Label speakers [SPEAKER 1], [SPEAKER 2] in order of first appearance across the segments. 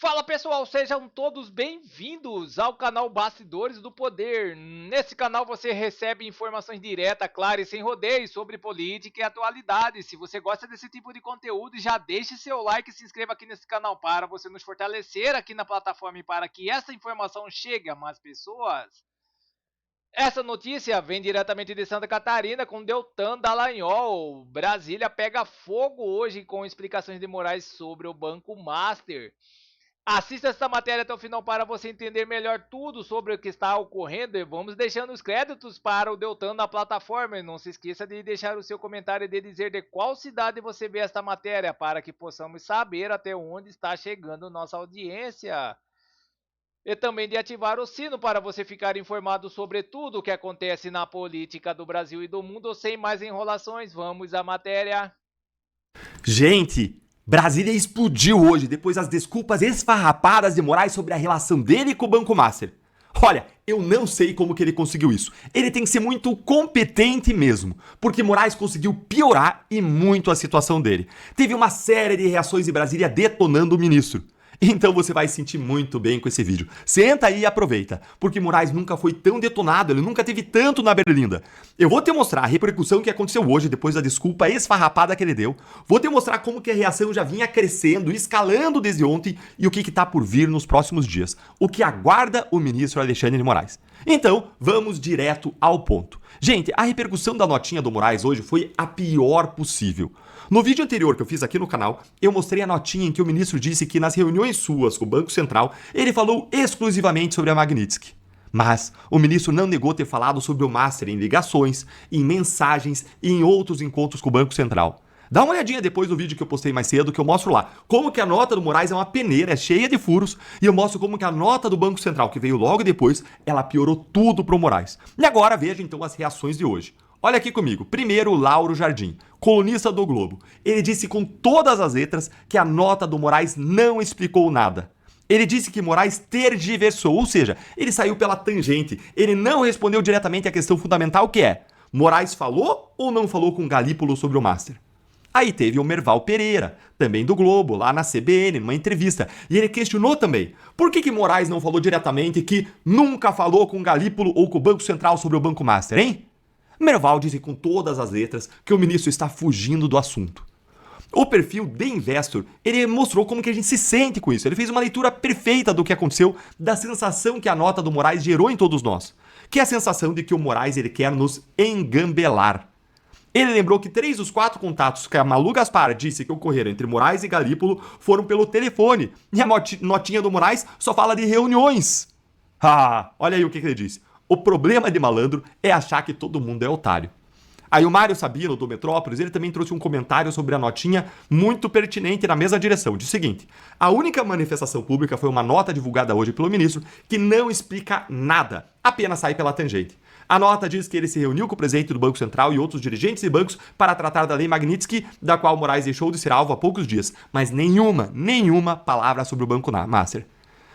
[SPEAKER 1] Fala pessoal, sejam todos bem-vindos ao canal Bastidores do Poder. Nesse canal você recebe informações diretas, claras e sem rodeios sobre política e atualidades. Se você gosta desse tipo de conteúdo, já deixe seu like e se inscreva aqui nesse canal para você nos fortalecer aqui na plataforma e para que essa informação chegue a mais pessoas. Essa notícia vem diretamente de Santa Catarina com Deltan Dallagnol. Brasília pega fogo hoje com explicações de Moraes sobre o Banco Master. Assista esta matéria até o final para você entender melhor tudo sobre o que está ocorrendo e vamos deixando os créditos para o Deltan na plataforma. E não se esqueça de deixar o seu comentário e de dizer de qual cidade você vê esta matéria para que possamos saber até onde está chegando nossa audiência. E também de ativar o sino para você ficar informado sobre tudo o que acontece na política do Brasil e do mundo. Sem mais enrolações, vamos à matéria.
[SPEAKER 2] Gente, Brasília explodiu hoje depois das desculpas esfarrapadas de Moraes sobre a relação dele com o Banco Master. Olha, eu não sei como que ele conseguiu isso. Ele tem que ser muito competente mesmo, porque Moraes conseguiu piorar e muito a situação dele. Teve uma série de reações de Brasília detonando o ministro. Então você vai se sentir muito bem com esse vídeo. Senta aí e aproveita, porque Moraes nunca foi tão detonado, ele nunca teve tanto na berlinda. Eu vou te mostrar a repercussão que aconteceu hoje depois da desculpa esfarrapada que ele deu. Vou te mostrar como que a reação já vinha crescendo, escalando desde ontem e o que está por vir nos próximos dias. O que aguarda o ministro Alexandre de Moraes. Então, vamos direto ao ponto. Gente, a repercussão da notinha do Moraes hoje foi a pior possível. No vídeo anterior que eu fiz aqui no canal, eu mostrei a notinha em que o ministro disse que nas reuniões suas com o Banco Central, ele falou exclusivamente sobre a Magnitsky. Mas o ministro não negou ter falado sobre o Master em ligações, em mensagens e em outros encontros com o Banco Central. Dá uma olhadinha depois no vídeo que eu postei mais cedo, que eu mostro lá como que a nota do Moraes é uma peneira, é cheia de furos, e eu mostro como que a nota do Banco Central, que veio logo depois, ela piorou tudo pro Moraes. E agora veja então as reações de hoje. Olha aqui comigo. Primeiro, o Lauro Jardim, colunista do Globo. Ele disse com todas as letras que a nota do Moraes não explicou nada. Ele disse que Moraes tergiversou, ou seja, ele saiu pela tangente. Ele não respondeu diretamente à questão fundamental que é: Moraes falou ou não falou com Galípolo sobre o Master? Aí teve o Merval Pereira, também do Globo, lá na CBN, numa entrevista. E ele questionou também: por que Moraes não falou diretamente que nunca falou com Galípolo ou com o Banco Central sobre o Banco Master, hein? Merval disse com todas as letras que o ministro está fugindo do assunto. O perfil The Investor, ele mostrou como que a gente se sente com isso. Ele fez uma leitura perfeita do que aconteceu, da sensação que a nota do Moraes gerou em todos nós. Que é a sensação de que o Moraes ele quer nos engambelar. Ele lembrou que 3 dos 4 contatos que a Malu Gaspar disse que ocorreram entre Moraes e Galípolo foram pelo telefone. E a notinha do Moraes só fala de reuniões. Olha aí o que ele disse. O problema de malandro é achar que todo mundo é otário. Aí o Mário Sabino, do Metrópolis, ele também trouxe um comentário sobre a notinha muito pertinente na mesma direção. Diz o seguinte: a única manifestação pública foi uma nota divulgada hoje pelo ministro que não explica nada, apenas sai pela tangente. A nota diz que ele se reuniu com o presidente do Banco Central e outros dirigentes de bancos para tratar da lei Magnitsky, da qual Moraes deixou de ser alvo há poucos dias, mas nenhuma palavra sobre o Banco Master.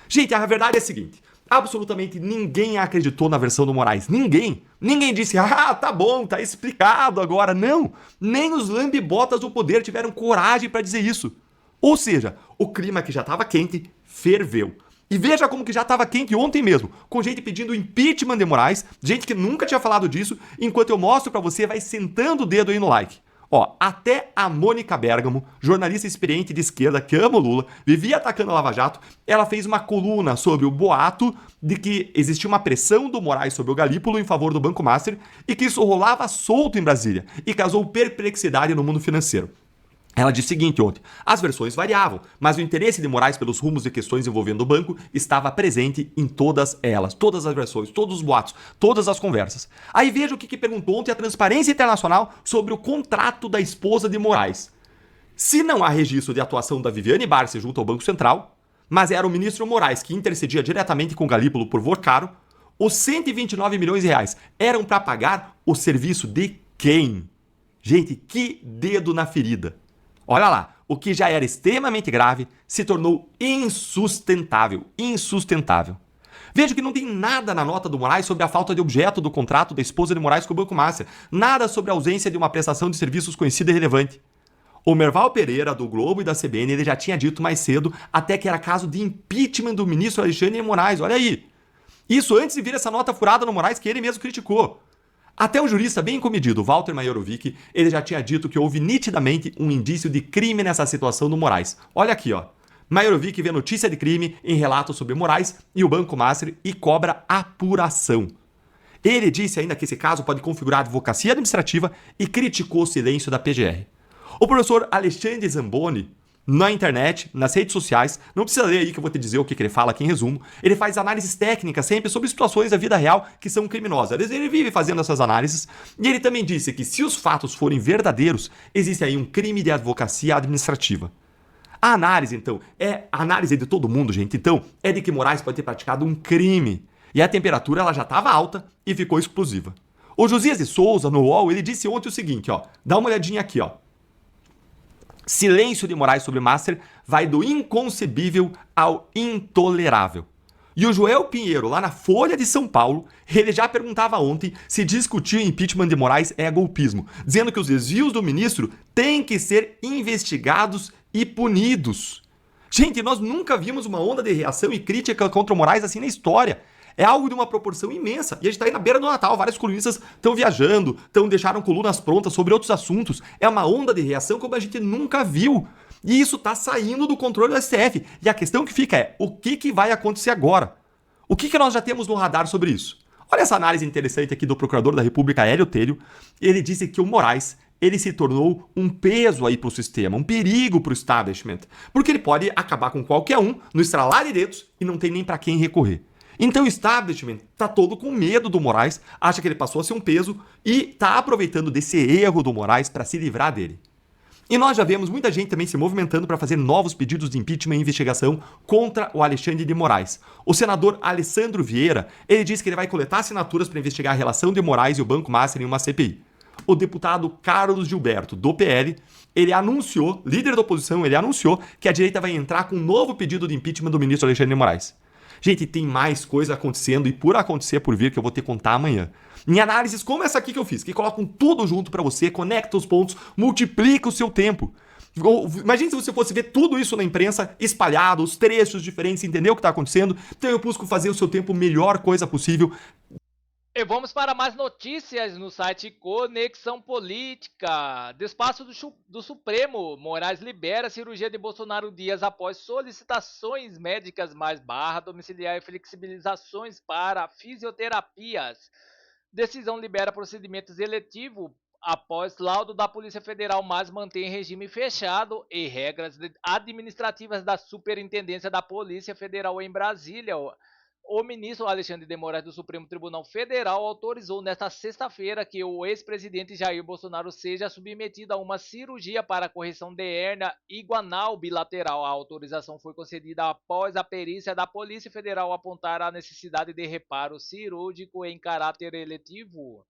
[SPEAKER 2] Gente, a verdade é a seguinte: absolutamente ninguém acreditou na versão do Moraes. Ninguém. Ninguém disse: tá bom, tá explicado agora. Não. Nem os lambibotas do poder tiveram coragem para dizer isso. Ou seja, o clima que já estava quente ferveu. E veja como que já estava quente ontem mesmo, com gente pedindo impeachment de Moraes, gente que nunca tinha falado disso, enquanto eu mostro para você, vai sentando o dedo aí no like. Até a Mônica Bergamo, jornalista experiente de esquerda que ama o Lula, vivia atacando a Lava Jato, ela fez uma coluna sobre o boato de que existia uma pressão do Moraes sobre o Galípolo em favor do Banco Master e que isso rolava solto em Brasília e causou perplexidade no mundo financeiro. Ela disse o seguinte ontem: as versões variavam, mas o interesse de Moraes pelos rumos de questões envolvendo o banco estava presente em todas elas, todas as versões, todos os boatos, todas as conversas. Aí veja o que perguntou ontem a Transparência Internacional sobre o contrato da esposa de Moraes. Se não há registro de atuação da Viviane Barsi junto ao Banco Central, mas era o ministro Moraes que intercedia diretamente com Galípolo por Vocaro, os 129 milhões de reais eram para pagar o serviço de quem? Gente, que dedo na ferida. Olha lá, o que já era extremamente grave se tornou insustentável. Veja que não tem nada na nota do Moraes sobre a falta de objeto do contrato da esposa de Moraes com o Banco Master. Nada sobre a ausência de uma prestação de serviços conhecida e relevante. O Merval Pereira, do Globo e da CBN, ele já tinha dito mais cedo até que era caso de impeachment do ministro Alexandre de Moraes. Olha aí. Isso antes de vir essa nota furada no Moraes que ele mesmo criticou. Até um jurista bem comedido, Walter Majorovic, ele já tinha dito que houve nitidamente um indício de crime nessa situação do Moraes. Olha aqui, ó. Majorovic vê notícia de crime em relato sobre Moraes e o Banco Master e cobra apuração. Ele disse ainda que esse caso pode configurar advocacia administrativa e criticou o silêncio da PGR. O professor Alexandre Zamboni, na internet, nas redes sociais, não precisa ler aí que eu vou te dizer o que ele fala aqui em resumo, ele faz análises técnicas sempre sobre situações da vida real que são criminosas. Ele vive fazendo essas análises e ele também disse que se os fatos forem verdadeiros, existe aí um crime de advocacia administrativa. A análise, então, é a análise de todo mundo, gente, então, é de que Moraes pode ter praticado um crime. E a temperatura ela já estava alta e ficou explosiva. O Josias de Souza, no UOL, ele disse ontem o seguinte, ó, dá uma olhadinha aqui, ó. Silêncio de Moraes sobre Master vai do inconcebível ao intolerável. E o Joel Pinheiro, lá na Folha de São Paulo, ele já perguntava ontem se discutir o impeachment de Moraes é golpismo, dizendo que os desvios do ministro têm que ser investigados e punidos. Gente, nós nunca vimos uma onda de reação e crítica contra o Moraes assim na história. É algo de uma proporção imensa. E a gente está aí na beira do Natal, vários colunistas estão viajando, deixaram colunas prontas sobre outros assuntos. É uma onda de reação como a gente nunca viu. E isso está saindo do controle do STF. E a questão que fica é, o que vai acontecer agora? O que nós já temos no radar sobre isso? Olha essa análise interessante aqui do procurador da República, Hélio Telho. Ele disse que o Moraes ele se tornou um peso aí para o sistema, um perigo para o establishment. Porque ele pode acabar com qualquer um, no estralar de dedos, e não tem nem para quem recorrer. Então o establishment está todo com medo do Moraes, acha que ele passou a ser um peso e está aproveitando desse erro do Moraes para se livrar dele. E nós já vemos muita gente também se movimentando para fazer novos pedidos de impeachment e investigação contra o Alexandre de Moraes. O senador Alessandro Vieira, ele disse que ele vai coletar assinaturas para investigar a relação de Moraes e o Banco Master em uma CPI. O deputado Carlos Gilberto, do PL, ele anunciou, líder da oposição, ele anunciou que a direita vai entrar com um novo pedido de impeachment do ministro Alexandre de Moraes. Gente, tem mais coisa acontecendo e por acontecer por vir que eu vou te contar amanhã. Em análises como essa aqui que eu fiz, que colocam tudo junto para você, conecta os pontos, multiplica o seu tempo. Imagina se você fosse ver tudo isso na imprensa, espalhado, os trechos diferentes, entender o que está acontecendo. Então eu busco fazer o seu tempo melhor coisa possível.
[SPEAKER 1] E vamos para mais notícias no site Conexão Política. Despacho do Supremo. Moraes libera cirurgia de Bolsonaro dias após solicitações médicas mais barra domiciliar e flexibilizações para fisioterapias. Decisão libera procedimentos eletivos após laudo da Polícia Federal, mas mantém regime fechado e regras administrativas da Superintendência da Polícia Federal em Brasília. O ministro Alexandre de Moraes do Supremo Tribunal Federal autorizou nesta sexta-feira que o ex-presidente Jair Bolsonaro seja submetido a uma cirurgia para correção de hérnia inguinal bilateral. A autorização foi concedida após a perícia da Polícia Federal apontar a necessidade de reparo cirúrgico em caráter eletivo.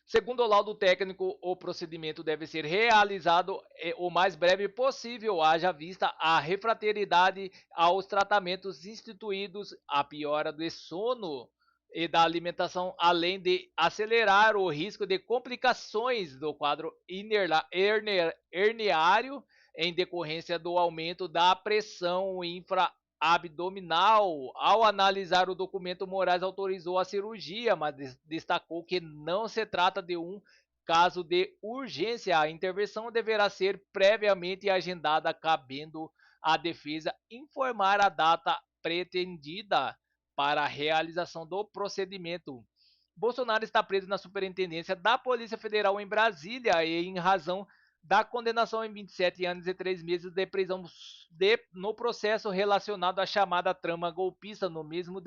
[SPEAKER 1] Segundo o laudo técnico, o procedimento deve ser realizado o mais breve possível, haja vista a refratariedade aos tratamentos instituídos, a piora do sono e da alimentação, além de acelerar o risco de complicações do quadro herniário em decorrência do aumento da pressão abdominal. Ao analisar o documento, Moraes autorizou a cirurgia, mas destacou que não se trata de um caso de urgência. A intervenção deverá ser previamente agendada, cabendo à defesa informar a data pretendida para a realização do procedimento. Bolsonaro está preso na Superintendência da Polícia Federal em Brasília e, em razão da condenação em 27 anos e 3 meses de prisão no processo relacionado à chamada trama golpista. No mesmo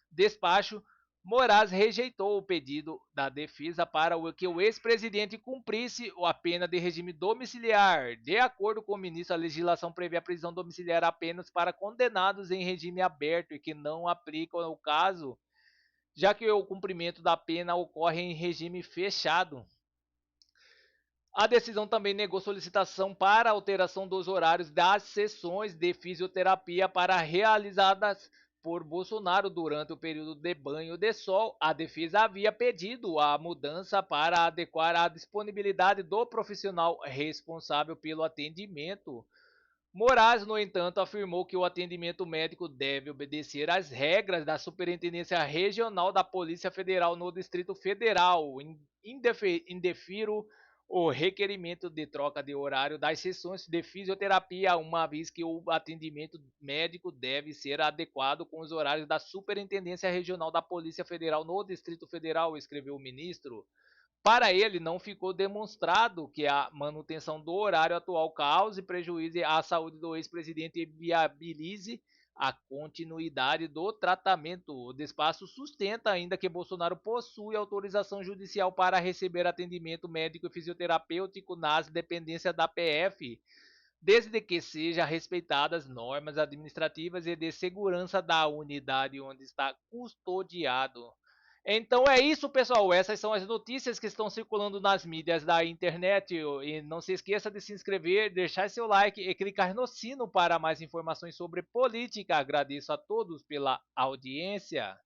[SPEAKER 1] despacho, Moraes rejeitou o pedido da defesa para que o ex-presidente cumprisse a pena de regime domiciliar. De acordo com o ministro, a legislação prevê a prisão domiciliar apenas para condenados em regime aberto e que não aplicam ao caso, já que o cumprimento da pena ocorre em regime fechado. A decisão também negou solicitação para alteração dos horários das sessões de fisioterapia para realizadas por Bolsonaro durante o período de banho de sol, a defesa havia pedido a mudança para adequar a disponibilidade do profissional responsável pelo atendimento. Moraes, no entanto, afirmou que o atendimento médico deve obedecer às regras da Superintendência Regional da Polícia Federal no Distrito Federal. Indefiro o requerimento de troca de horário das sessões de fisioterapia, uma vez que o atendimento médico deve ser adequado com os horários da Superintendência Regional da Polícia Federal no Distrito Federal, escreveu o ministro. Para ele, não ficou demonstrado que a manutenção do horário atual cause prejuízo à saúde do ex-presidente e viabilize a continuidade do tratamento. O despacho sustenta ainda que Bolsonaro possui autorização judicial para receber atendimento médico e fisioterapêutico nas dependências da PF, desde que sejam respeitadas normas administrativas e de segurança da unidade onde está custodiado. Então é isso, pessoal. Essas são as notícias que estão circulando nas mídias da internet. E não se esqueça de se inscrever, deixar seu like e clicar no sino para mais informações sobre política. Agradeço a todos pela audiência.